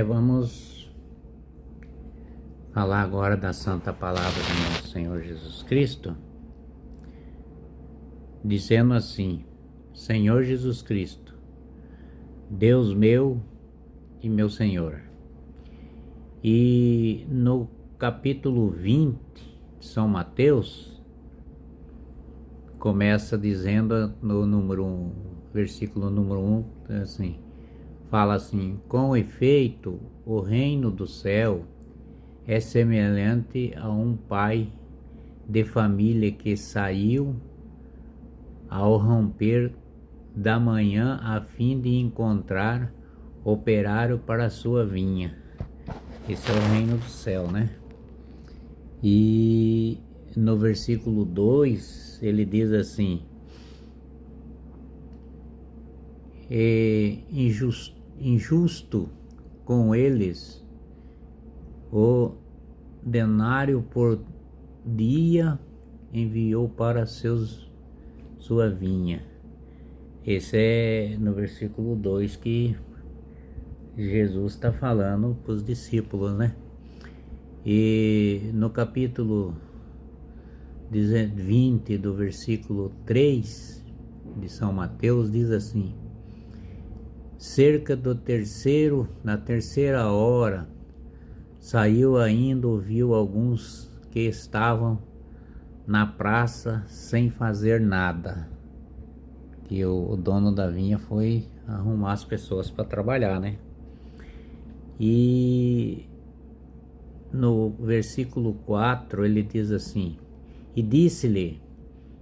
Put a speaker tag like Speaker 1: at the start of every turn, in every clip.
Speaker 1: Vamos falar agora da Santa Palavra do nosso Senhor Jesus Cristo, dizendo assim: Senhor Jesus Cristo, Deus meu e meu Senhor. E no capítulo 20 de São Mateus, começa dizendo no número 1, versículo número 1, assim, fala assim: com efeito, o reino do céu é semelhante a um pai de família que saiu ao romper da manhã a fim de encontrar operário para a sua vinha. Esse é o reino do céu, né? E no versículo 2 ele diz assim: injusto com eles o denário por dia enviou para sua vinha. Esse é no versículo 2 que Jesus está falando para os discípulos, né? E no capítulo 20 do versículo 3 de São Mateus diz assim: cerca na terceira hora, saiu ainda, ouviu alguns que estavam na praça sem fazer nada. Que o dono da vinha foi arrumar as pessoas para trabalhar, né? E no versículo 4 ele diz assim: e disse-lhe,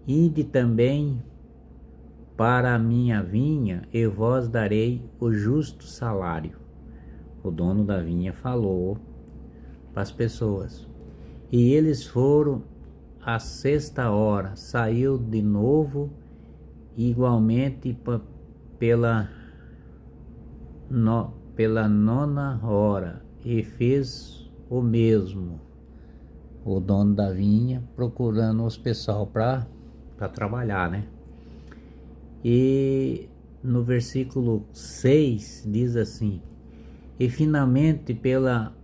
Speaker 1: ide também para a minha vinha e vos darei o justo salário. O dono da vinha falou para as pessoas. E eles foram à sexta hora, saiu de novo, igualmente pela nona hora, e fez o mesmo. O dono da vinha procurando os pessoal para trabalhar, né? E no versículo 6 diz assim: e finalmente pela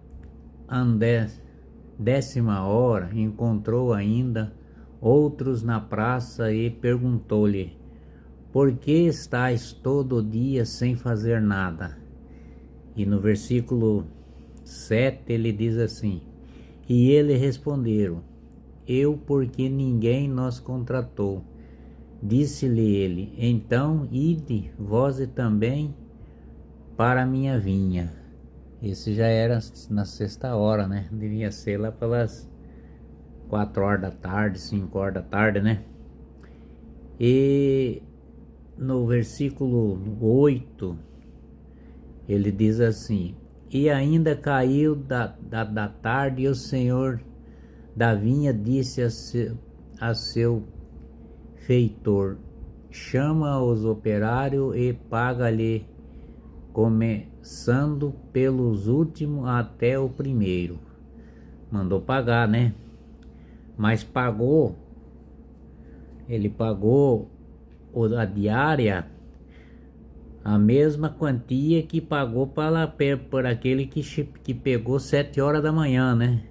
Speaker 1: 10ª hora encontrou ainda outros na praça e perguntou-lhe: por que estáis todo dia sem fazer nada? E no versículo 7 ele diz assim: e eles responderam: eu, porque ninguém nos contratou. Disse-lhe ele: então ide vós também para a minha vinha. Esse já era na sexta hora, né? Devia ser lá pelas 4 horas da tarde, 5 horas da tarde, né? E no versículo 8 ele diz assim: e ainda caiu da tarde, e o senhor da vinha disse a seu feitor: chama os operários e paga-lhe, começando pelos últimos até o primeiro. Mandou pagar, né? Mas ele pagou a diária, a mesma quantia que pagou por aquele que pegou 7 horas da manhã, né?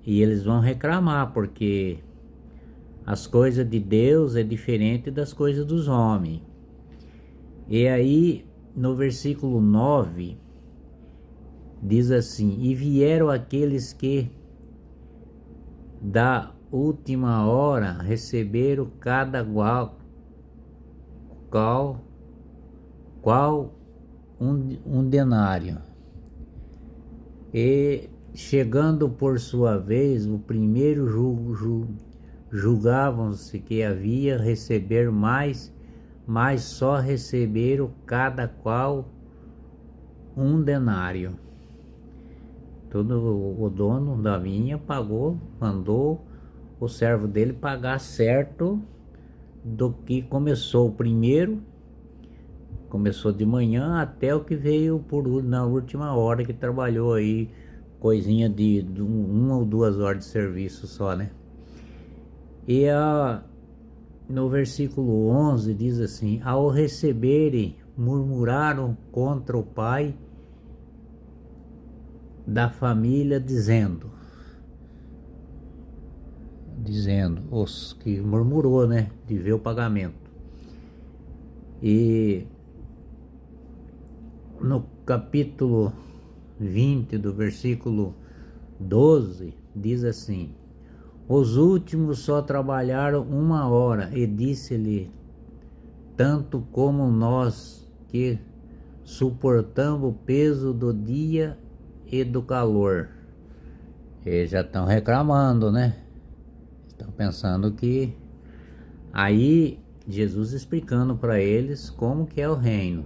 Speaker 1: E eles vão reclamar, porque as coisas de Deus é diferente das coisas dos homens. E aí no versículo 9 diz assim: e vieram aqueles que da última hora receberam cada qual um denário. E chegando por sua vez, o primeiro julgavam-se que havia receber mais, mas só receberam cada qual um denário. O dono da vinha pagou, mandou o servo dele pagar certo do que começou o primeiro. Começou de manhã até o que veio na última hora, que trabalhou aí coisinha de 1 ou 2 horas de serviço só, né? E no versículo 11 diz assim: ao receberem, murmuraram contra o pai da família, dizendo, os que murmurou, né, de ver o pagamento. E no capítulo 20 do versículo 12 diz assim: os últimos só trabalharam 1 hora, e disse-lhe, tanto como nós que suportamos o peso do dia e do calor. Eles já estão reclamando, né? Estão pensando que... Aí Jesus explicando para eles como que é o reino.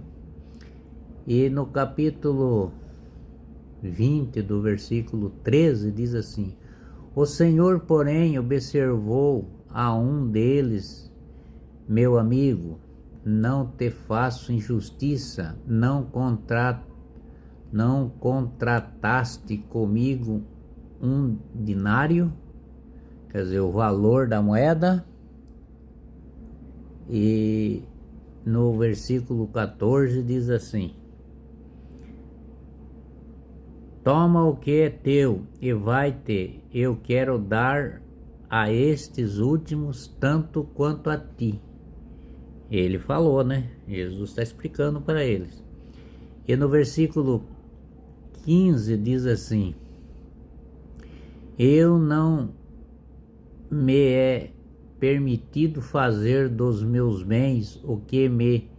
Speaker 1: E no capítulo 20 do versículo 13 diz assim: o Senhor, porém, observou a um deles, meu amigo, não te faço injustiça, não contrataste comigo 1 denário, quer dizer, o valor da moeda. E no versículo 14 diz assim: toma o que é teu e vai-te, eu quero dar a estes últimos tanto quanto a ti. Ele falou, né? Jesus está explicando para eles. E no versículo 15 diz assim: eu não me é permitido fazer dos meus bens o que me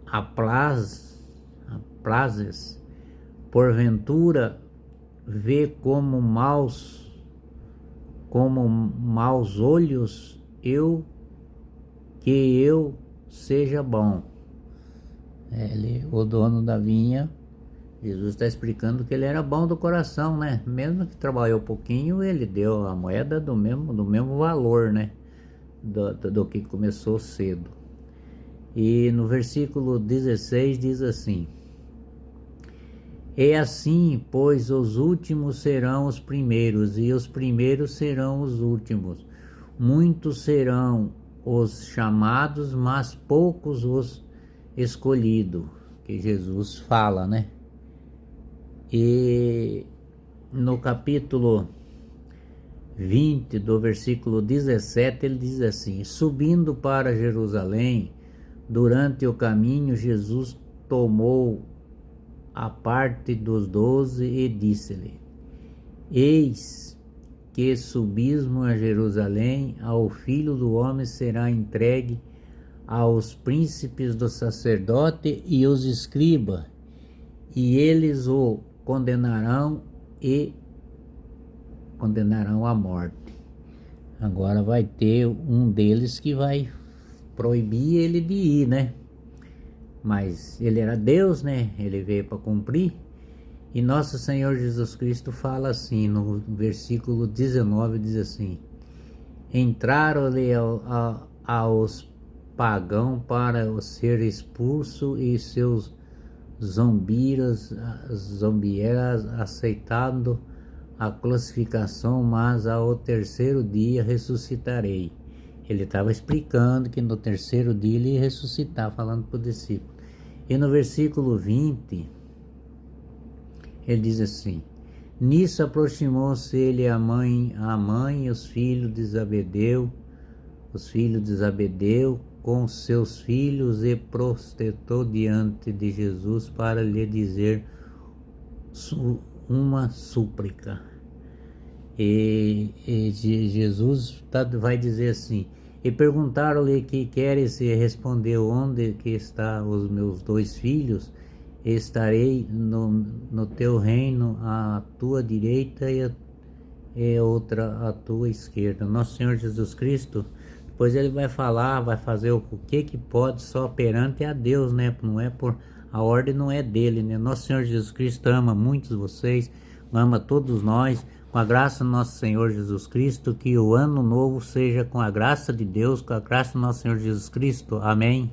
Speaker 1: aprazes. Porventura vê como maus olhos que eu seja bom. O dono da vinha, Jesus está explicando que ele era bom do coração, né? Mesmo que trabalhou pouquinho, ele deu a moeda do mesmo valor, né? Do que começou cedo. E no versículo 16 diz assim: e assim, pois, os últimos serão os primeiros, e os primeiros serão os últimos. Muitos serão os chamados, mas poucos os escolhidos, que Jesus fala, né? E no capítulo 20 do versículo 17 ele diz assim: subindo para Jerusalém, durante o caminho, Jesus tomou a parte dos 12 e disse-lhe: eis que subismo a Jerusalém, ao Filho do Homem será entregue aos príncipes dos sacerdotes e os escribas, e eles o condenarão à morte. Agora vai ter um deles que vai proibir ele de ir, né? Mas ele era Deus, né? Ele veio para cumprir. E nosso Senhor Jesus Cristo fala assim, no versículo 19, diz assim: entraram-lhe aos pagãos para ser expulso, e seus zombeiras aceitando a classificação, mas ao terceiro dia ressuscitarei. Ele estava explicando que no terceiro dia ele ia ressuscitar, falando para o discípulo. E no versículo 20, ele diz assim: nisso aproximou-se ele a mãe e os filhos de Zebedeu, com seus filhos, e prostrou diante de Jesus para lhe dizer uma súplica. E Jesus vai dizer assim: e perguntaram-lhe que queres, e respondeu: onde que estão os meus 2 filhos? Estarei no teu reino à tua direita e outra à tua esquerda. Nosso Senhor Jesus Cristo, depois ele vai falar, vai fazer o que pode só perante a Deus, né? Não é por a ordem, não é dele, né? Nosso Senhor Jesus Cristo ama muitos de vocês, ama todos nós. Com a graça do nosso Senhor Jesus Cristo, que o ano novo seja com a graça de Deus, com a graça do nosso Senhor Jesus Cristo. Amém.